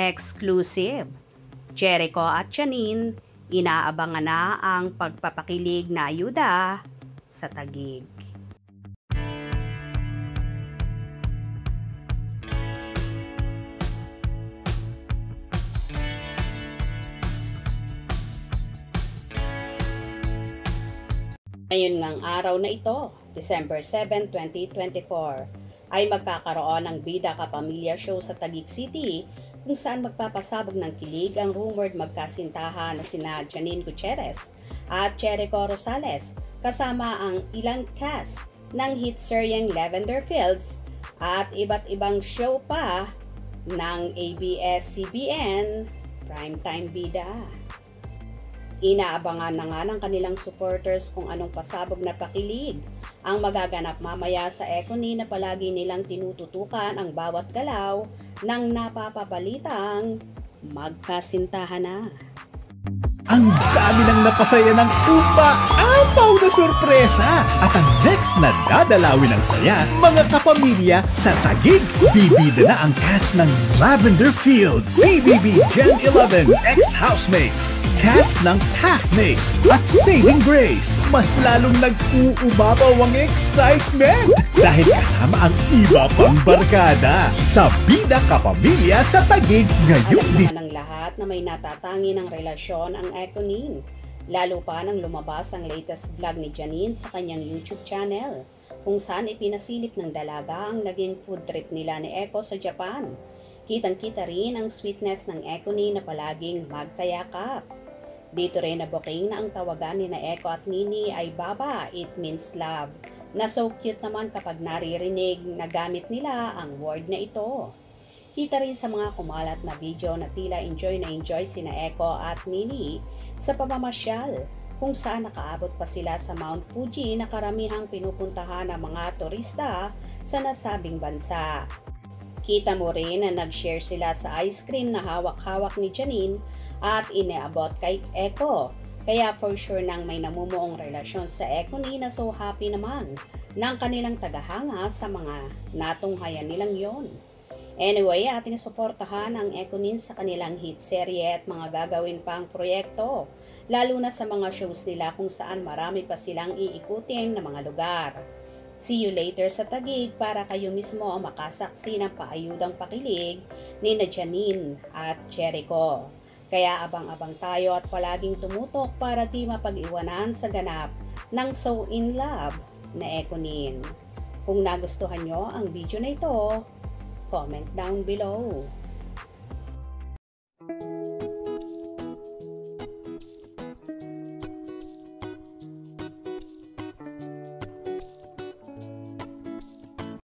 Exclusive. Jericho at Janine, inaabangan na ang pagpapakilig na ayuda sa Taguig. Ngayon ngang araw na ito, December 7, 2024, ay magkakaroon ng Bida Kapamilya Show sa Taguig City kung saan magpapasabog ng kilig ang rumored magkasintahan na sina Janine Gutierrez at Jericho Rosales kasama ang ilang cast ng hit seryeng Lavender Fields at iba't ibang show pa ng ABS-CBN Primetime Bida. Inaabangan na nga ng kanilang supporters kung anong pasabog na pakilig ang magaganap mamaya sa Econy na palagi nilang tinututukan ang bawat galaw ng napapabalitang magkasintahan na. Ang dami nang napasaya ng upa-apaw na sorpresa at ang next na dadalawin ng saya, mga kapamilya sa Taguig. Bibida na ang cast ng Lavender Fields, CBB Gen 11 ex-housemates, cast ng Halfmates at Saving Grace. Mas lalong nag-uumapaw ang excitement dahil kasama ang iba pang barkada sa Bida Kapamilya sa Taguig ngayong ng lahat na may natatangi ng relasyon ang Econy. Lalo pa nang lumabas ang latest vlog ni Janine sa kanyang YouTube channel, kung saan ipinasilip ng dalaga ang naging food trip nila ni Eko sa Japan. Kitang-kita rin ang sweetness ng Econy na palaging magkayakap. Dito rin na-booking na ang tawagan ni na Eko at Nini ay Baba, it means love, na so cute naman kapag naririnig na gamit nila ang word na ito. Kita rin sa mga kumalat na video na tila enjoy sina Eko at Nini sa pamamasyal kung saan nakaabot pa sila sa Mount Fuji na karamihang pinupuntahan ng mga turista sa nasabing bansa. Kita mo rin na nag-share sila sa ice cream na hawak-hawak ni Janine at inaabot kay Eko. Kaya for sure nang may namumuong relasyon sa Econy na so happy naman ng kanilang tagahanga sa mga natunghayan nilang yon. Anyway, ating suportahan ang Econy sa kanilang hit serye at mga gagawin pang proyekto, lalo na sa mga shows nila kung saan marami pa silang iikutin na mga lugar. See you later sa Taguig para kayo mismo ang makasaksi ng paayudang pakilig ni na Janine at Jericho. Kaya abang-abang tayo at palaging tumutok para di mapag-iwanan sa ganap ng So In Love na Econy. Kung nagustuhan nyo ang video na ito, comment down below.